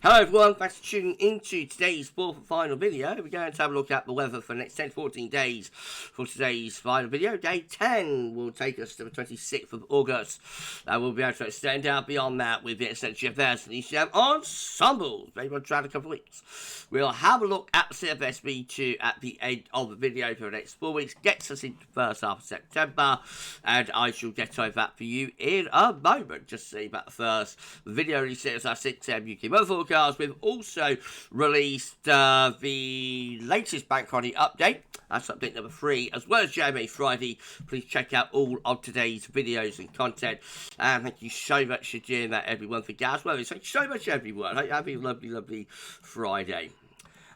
Hello everyone, thanks for tuning into today's fourth and final video. We're going to have a look at the weather for the next 10 to 14 days for today's final video. Day 10 will take us to the 26th of August. We'll be able to extend out beyond that with the extended GFS and ECM ensembles. Maybe we'll try in a couple of weeks. We'll have a look at the CFS V2 at the end of the video for the next 4 weeks. Gets us into the first half of September, and I shall get over that for you in a moment. Just see about the first video releases our 6 AM UK weather forecast. We've also released the latest bank holiday update. That's update number 3, as well as JMA Friday. Please check out all of today's videos and content. And thank you so much for doing that, everyone, for GavsWeatherVids. Thank you so much, everyone. Hope you have a lovely, lovely Friday.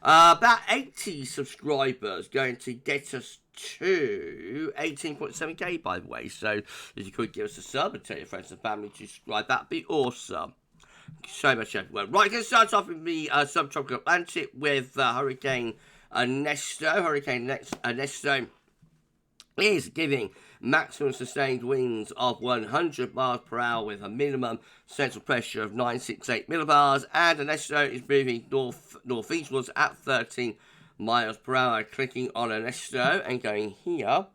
About 80 subscribers going to get us to 18.7k, by the way. So if you could give us a sub and tell your friends and family to subscribe, that'd be awesome. Thank you so much, everyone. Right, let's start off in the subtropical Atlantic with Hurricane Ernesto. Hurricane Ernesto is giving maximum sustained winds of 100 miles per hour with a minimum central pressure of 968 millibars, and Ernesto is moving northeastwards at 13 miles per hour. Clicking on Ernesto and going here,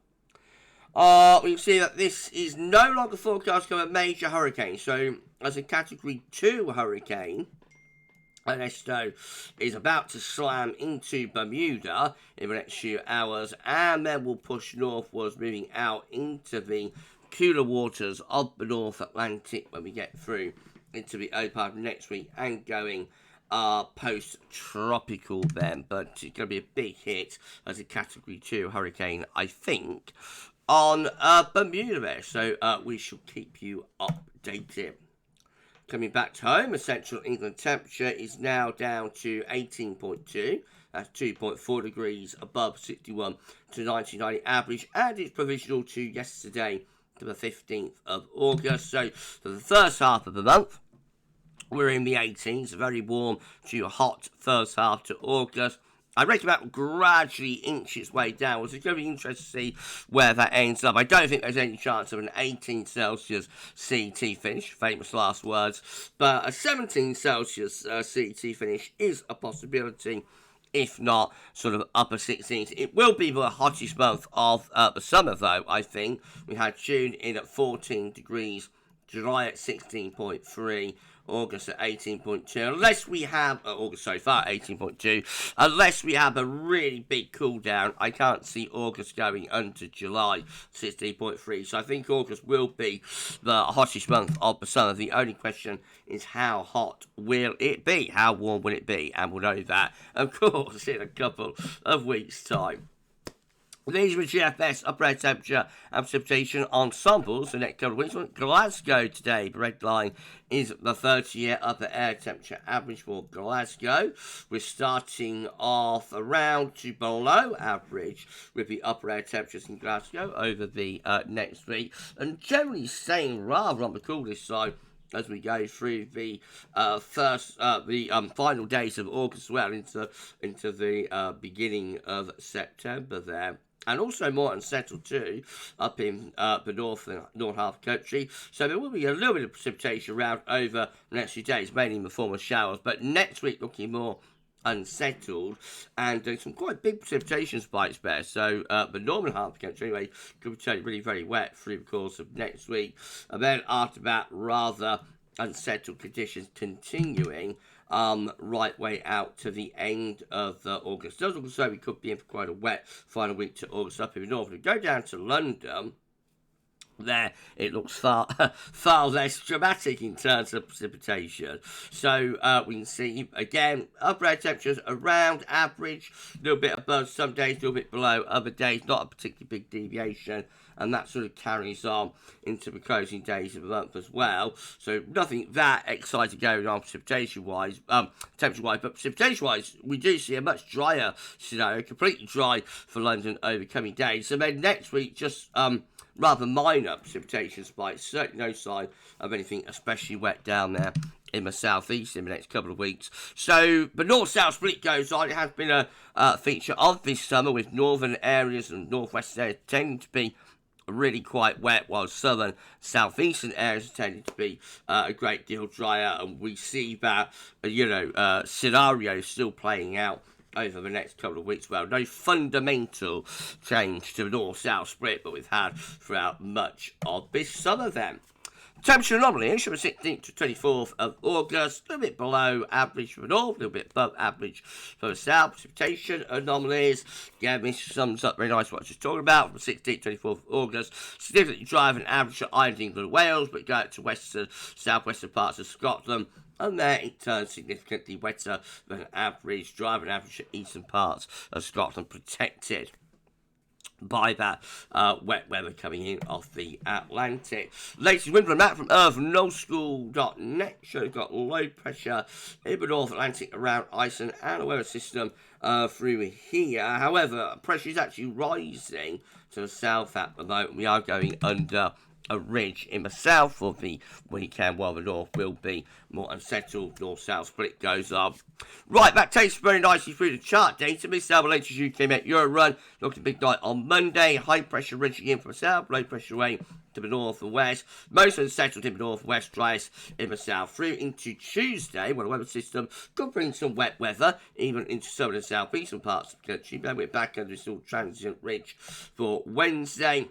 we can see that this is no longer forecast to become a major hurricane. So, as a Category 2 hurricane, Ernesto is about to slam into Bermuda in the next few hours, and then will push northwards, moving out into the cooler waters of the North Atlantic when we get through into the early part of next week, and going post-tropical then. But it's going to be a big hit as a Category 2 hurricane, I think, on Bermuda there. So we shall keep you updated. Coming back to home, the central England temperature is now down to 18.2. That's 2.4 degrees above 61 to 1990 average, and it's provisional to yesterday, to the 15th of August. So for the first half of the month, we're in the 18s, a very warm to hot first half to August. I reckon that will gradually inch its way downwards. It's going to be interesting to see where that ends up. I don't think there's any chance of an 18 Celsius CET finish, famous last words, but a 17 Celsius CET finish is a possibility, if not sort of upper 16s. It will be the hottest month of the summer, though, I think. We had June in at 14 degrees, July at 16.3, August at 18.2, unless we have, August so far 18.2, unless we have a really big cool down. I can't see August going under July, 16.3, so I think August will be the hottest month of the summer. The only question is, how hot will it be? How warm will it be? And we'll know that, of course, in a couple of weeks' time. These are GFS, upper air temperature and precipitation ensembles. The next couple of weeks. Glasgow today, the red line is the 30-year upper air temperature average for Glasgow. We're starting off around to below average with the upper air temperatures in Glasgow over the next week, and generally staying rather on the coolest side as we go through the final days of August as well, into the beginning of September there. And also more unsettled too, up in the north half of the country. So there will be a little bit of precipitation around over the next few days, mainly in the form of showers. But next week looking more unsettled, and some quite big precipitation spikes there. So the northern half of the country anyway could be turning really very wet through the course of next week. And then after that, rather unsettled conditions continuing right way out to the end of August. It does look so we could be in for quite a wet final week to August up in the north. If we go down to London, there it looks far less dramatic in terms of precipitation. So we can see again upper air temperatures around average, a little bit above some days, a little bit below other days, not a particularly big deviation, and that sort of carries on into the closing days of the month as well. So nothing that exciting going on precipitation-wise, temperature-wise, but precipitation-wise, we do see a much drier scenario, completely dry for London over coming days. So then next week, just rather minor precipitation spikes, certainly no sign of anything especially wet down there in the southeast in the next couple of weeks. So the north-south split goes on. It has been a feature of this summer, with northern areas and northwest areas tending to be really quite wet, while southern southeastern areas are tending to be a great deal drier, and we see that scenario still playing out over the next couple of weeks. Well, no fundamental change to the north-south split, but we've had throughout much of this summer then. Temperature anomalies from the 16th to 24th of August, a little bit below average for the north, a little bit above average for the south. Precipitation anomalies, again, this sums up very nice what I was just talking about. From the 16th to 24th of August, significantly drier than average for Ireland, England, and Wales, but go out to southwestern parts of Scotland. And there it turns significantly wetter than average, drier than average for eastern parts of Scotland, protected by that wet weather coming in off the Atlantic. Latest wind map from earth.nullschool.net shows we've got low pressure in the North Atlantic around Iceland and a weather system through here. However, pressure is actually rising to the south at the moment. We are going under a ridge in the south for the weekend, while the north will be more unsettled. North-south split goes up. Right, that takes very nicely through the chart data. This is the latest UK Met Euro run. Looking big night on Monday. High pressure ridging in from the south, low pressure away to the north and west. Most unsettled in the northwest, driest in the south. Through into Tuesday, where the weather system could bring some wet weather, even into southern and southeastern parts of the country. Then we're back under this little transient ridge for Wednesday.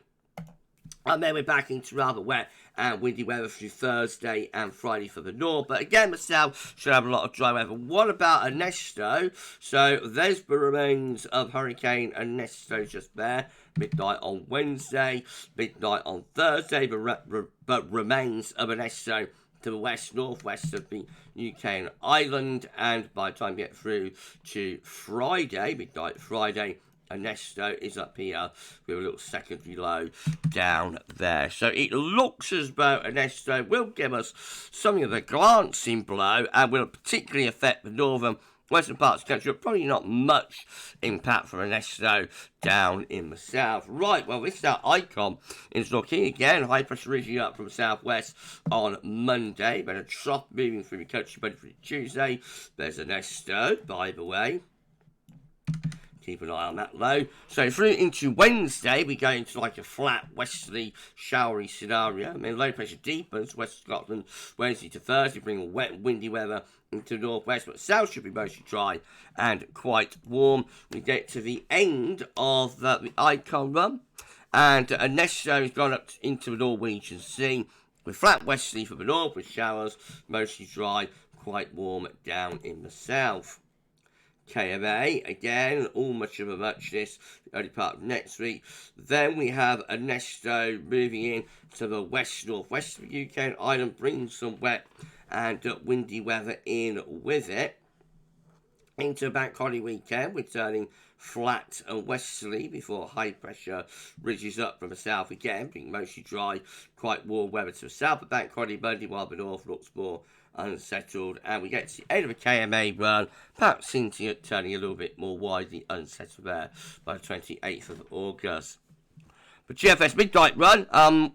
And then we're back into rather wet and windy weather through Thursday and Friday for the north. But again, the south should have a lot of dry weather. What about Ernesto? So there's the remains of Hurricane Ernesto just there. Midnight on Wednesday, midnight on Thursday, but remains of Ernesto to the west, northwest of the UK and Ireland. And by the time we get through to Friday, midnight Friday, Ernesto is up here with a little secondary low down there. So it looks as though Ernesto will give us something of a glancing blow and will particularly affect the northern western parts of the country, but probably not much impact from Ernesto down in the south. Right, well, this is our icon in looking again. High pressure reaching up from the southwest on Monday. Then a trough moving through the country, but for Tuesday. There's Ernesto, by the way. Keep an eye on that low. So through into Wednesday, we go into like a flat, westerly, showery scenario. I mean, low pressure deepens, West Scotland, Wednesday to Thursday, bringing wet and windy weather into the northwest, but south should be mostly dry and quite warm. We get to the end of the icon run, and Ernesto has gone up into the Norwegian Sea with flat westerly for the north, with showers, mostly dry, quite warm down in the south. KMA, again, all much of a muchness, the early part of next week. Then we have Ernesto moving in to the west-northwest of the UK and Ireland, bringing some wet and windy weather in with it. Into bank holiday weekend, we're turning flat and westerly before high pressure ridges up from the south again, being mostly dry, quite warm weather to the south. But bank holiday Monday, while the north looks more unsettled, and we get to the end of a KMA run, perhaps hinting at turning a little bit more widely unsettled there by the 28th of August. The GFS midnight run,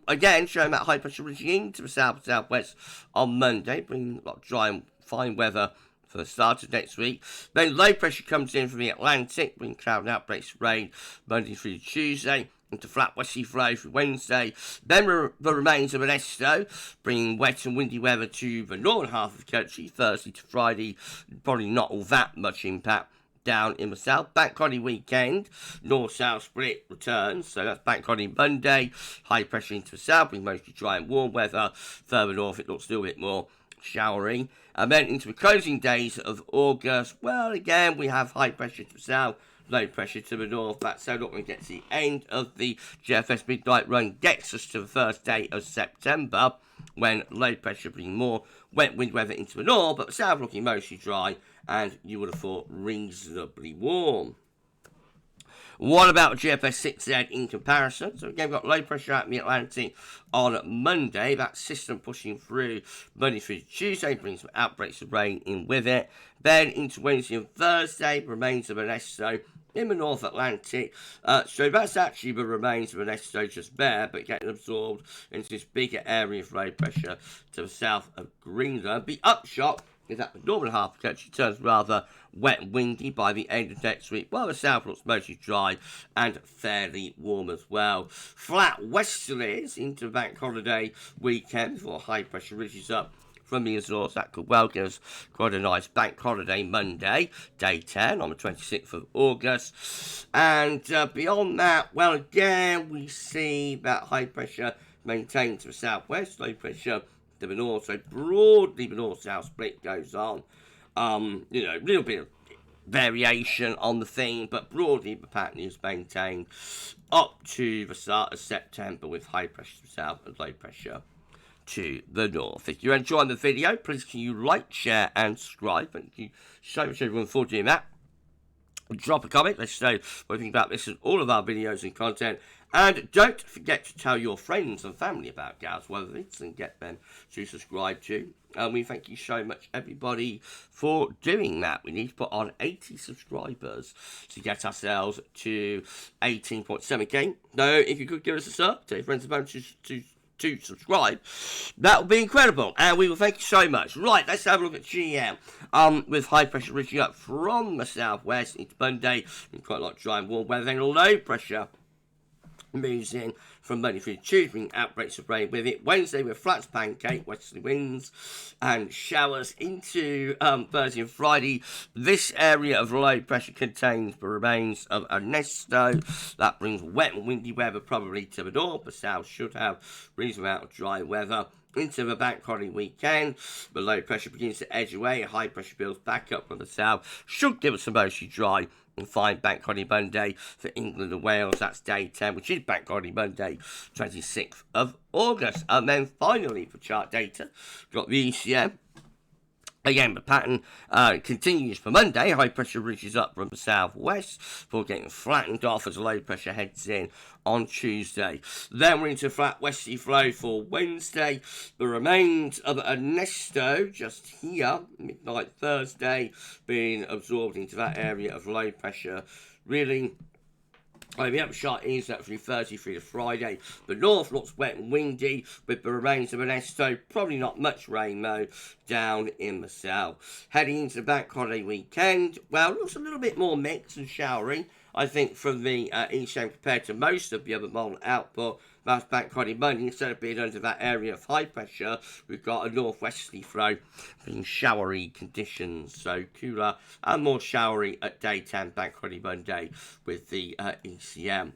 again showing that high pressure ridging into the south and southwest on Monday, bringing a lot of dry and fine weather for the start of next week. Then low pressure comes in from the Atlantic, bringing cloud and outbreaks of rain Monday through to Tuesday, into flat westerly flow for Wednesday. Then the remains of Ernesto, bringing wet and windy weather to the northern half of the country, Thursday to Friday. Probably not all that much impact down in the south. Bank holiday weekend, north-south split returns. So that's bank holiday Monday. High pressure into the south, bringing mostly dry and warm weather. Further north, it looks a little bit more showery. And then into the closing days of August, well, again, we have high pressure to the south, low pressure to the north. That's so not going to get to the end of the GFS midnight run. Gets us to the first day of September, when low pressure brings more wet wind weather into the north, but the south looking mostly dry, and you would have thought reasonably warm. What about GFS 6Z in comparison? So again, we've got low pressure out in the Atlantic on Monday. That system pushing through Monday through to Tuesday, brings some outbreaks of rain in with it. Then into Wednesday and Thursday, remains of Ernesto in the North Atlantic. So that's actually the remains of Ernesto just there, but getting absorbed into this bigger area of low pressure to the south of Greenland. The upshot is that the northern half of the country turns rather wet and windy by the end of next week, while the south looks mostly dry and fairly warm as well. Flat westerlies into the bank holiday weekend before high pressure reaches up from the Azores. That could well give us quite a nice bank holiday Monday, day 10 on the 26th of August. And beyond that, well, again, we see that high pressure maintained to the southwest, low pressure to the north. So broadly, the north-south split goes on. You know, a little bit of variation on the thing, but broadly the pattern is maintained up to the start of September with high pressure to the south and low pressure to the north. If you're enjoying the video, please can you like, share and subscribe. Thank you so much everyone for doing that. Drop a comment, let us know what you think about this and all of our videos and content. And don't forget to tell your friends and family about GavsWeatherVids and get them to subscribe too. And we thank you so much, everybody, for doing that. We need to put on 80 subscribers to get ourselves to 18.7k. So if you could give us a sub, tell your friends and family to subscribe, that would be incredible, and we will thank you so much. Right, let's have a look at GM. With high pressure reaching up from the southwest into Monday, and quite a lot of dry and warm weather, then low pressure moves in from Monday through Tuesday, bringing outbreaks of rain with it. Wednesday with flat to pancake, westerly winds and showers into Thursday and Friday. This area of low pressure contains the remains of Ernesto. That brings wet and windy weather probably to the north. The south should have reasonable amount of dry weather into the bank holiday weekend. The low pressure begins to edge away. High pressure builds back up from the south. Should give us a mostly dry and fine bank holiday Monday for England and Wales. That's day 10, which is bank holiday Monday, 26th of August. And then finally, for chart data, got the ECM. Again, the pattern continues for Monday. High pressure reaches up from the southwest before getting flattened off as low pressure heads in on Tuesday. Then we're into flat westerly flow for Wednesday. The remains of Ernesto just here, midnight Thursday, being absorbed into that area of low pressure. Really, the upshot is that through Thursday through to Friday, the north looks wet and windy with the remains of Ernesto. Probably not much rain though down in the south. Heading into the bank holiday weekend, well, it looks a little bit more mixed and showery, I think, from the ECM compared to most of the other model output. That's bank holiday Monday. Instead of being under that area of high pressure, we've got a northwesterly flow, being showery conditions. So cooler and more showery at day 10, bank holiday Monday with the ECM.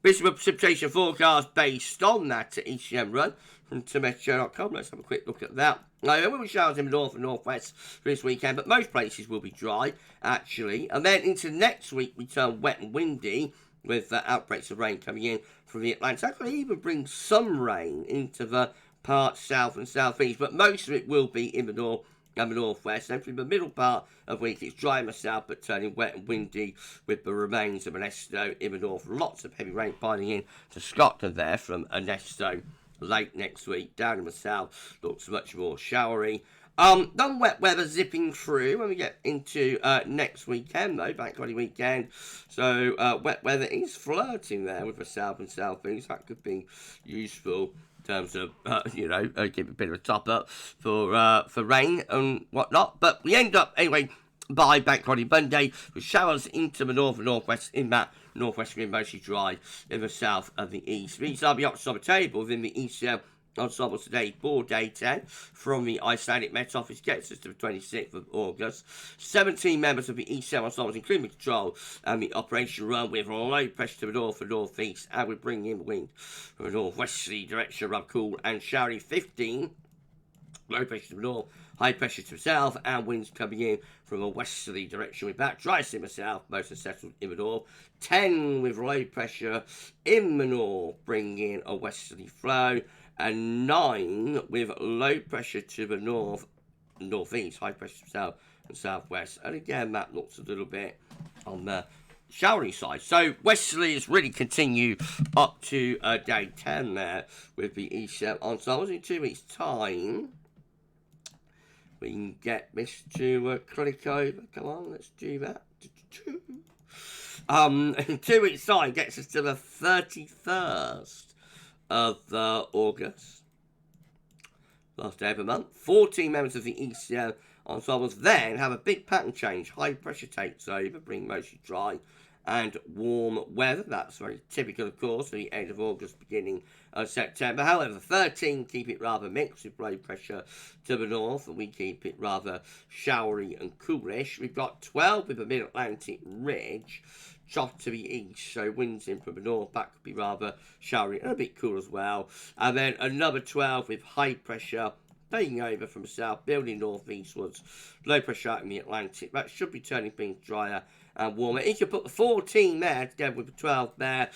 Visible precipitation forecast based on that ECM run from tometeo.com. Let's have a quick look at that. Now, there will be showers in the north and northwest for this weekend, but most places will be dry, actually. And then into next week, we turn wet and windy with outbreaks of rain coming in from the Atlantic. That could even bring some rain into the parts south and southeast, but most of it will be in the north and the northwest. And through the middle part of the week, it's dry in the south, but turning wet and windy with the remains of Ernesto in the north. Lots of heavy rain piling in to Scotland there from Ernesto late next week. Down in the south, looks much more showery. Non-wet weather zipping through when we get into next weekend, though, bank holiday weekend. So wet weather is flirting there with the south and southeast. That could be useful in terms of, give a bit of a top up for rain and whatnot. But we end up, anyway, by bank holiday Monday with showers into the north and northwest in that northwest wind, mostly dry in the south and the east. These are the options on the table within the ECM ensemble today for day 10 from the Icelandic Met Office gets us to the 26th of August. 17 members of the ECM ensembles, including control and the operation run with low pressure to the north and northeast, and we bring in wind from a northwesterly direction, rub cool and showery. 15 low pressure to the north, high pressure to the south, and winds coming in from a westerly direction with that driest in the south, most unsettled in the north. 10 with low pressure in the north, bringing in a westerly flow, and 9 with low pressure to the north, northeast, high pressure to the south and southwest. And again, that looks a little bit on the showery side. So westerlies really continue up to day 10 there with the ECM ensembles. In 2 weeks' time, we can get this to click over. Come on, let's do that. In 2 weeks' time, gets us to the 31st of August. Last day of the month. 14 members of the ECM ensembles then have a big pattern change. High pressure takes over, bring mostly dry and warm weather. That's very typical, of course, for the end of August, beginning of September. However, 13 keep it rather mixed with low pressure to the north, and we keep it rather showery and coolish. We've got 12 with a mid-Atlantic ridge, chopped to the east, so winds in from the north, that could be rather showery and a bit cool as well. And then another 12 with high pressure taking over from the south, building northeastwards, low pressure out in the Atlantic. That should be turning things drier and warmer. If you put the 14 there together with the 12 there,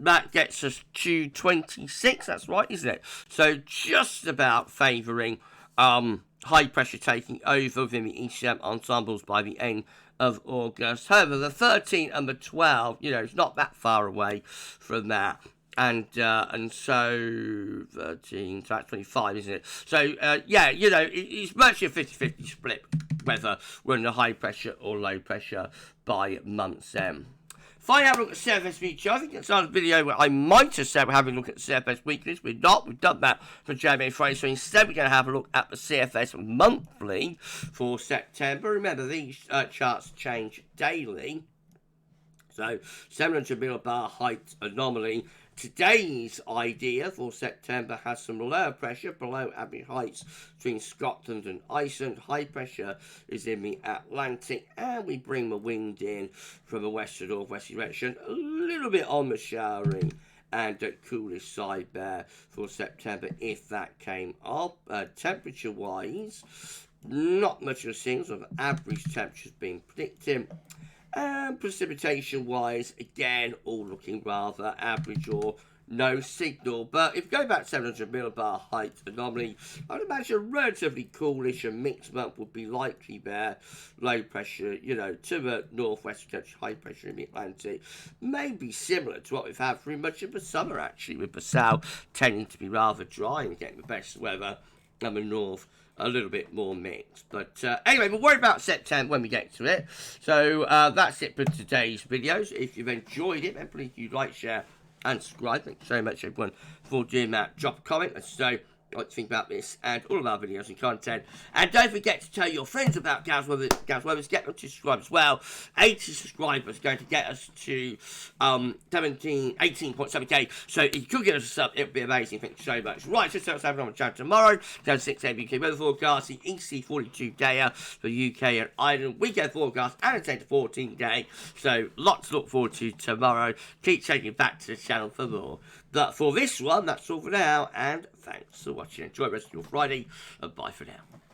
that gets us to 26. That's right, isn't it? So just about favouring high pressure taking over within the ECM ensembles by the end of August. However, the 13 and the 12, it's not that far away from that. And so 13, so that's 25, isn't it? So, it's virtually a 50-50 split, whether we're in the high pressure or low pressure by month's end. Finally, have a look at CFS Future. I think it's another video where I might have said we're having a look at CFS Weeklies. We're not. We've done that for January, Friday. So instead, we're going to have a look at the CFS Monthly for September. Remember, these charts change daily. So 700 millibar height anomaly. Today's idea for September has some lower pressure below average heights between Scotland and Iceland. High pressure is in the Atlantic, and we bring the wind in from the west to northwest direction. A little bit on the showering and coolish side there for September if that came up. Temperature-wise, not much of a thing, sort of average temperatures being predicted. And precipitation-wise, again, all looking rather average or no signal. But if you go back 700 millibar height anomaly, I'd imagine a relatively coolish and mixed month would be likely there. Low pressure, to the northwest, high pressure in the Atlantic. Maybe similar to what we've had through much of the summer, actually, with the south tending to be rather dry and getting the best weather, and the north a little bit more mixed. But anyway, we'll worry about September when we get to it. So that's it for today's videos. If you've enjoyed it, then please do like, share, and subscribe. Thank you so much, everyone, for doing that. Drop a comment and so what you think about this and all of our videos and content. And don't forget to tell your friends about GavsWeatherVids. Get them to subscribe as well. 80 subscribers going to get us to 18.7k. So if you could give us a sub, it would be amazing. Thank you so much. Right, so let's have it on the channel tomorrow. Down 6 a.m. UK weather forecast, the EC42 day for UK and Ireland. Weekend forecast and a 10 to 14 day. So lots to look forward to tomorrow. Keep checking back to the channel for more. But for this one, that's all for now, and thanks for watching. Enjoy the rest of your Friday, and bye for now.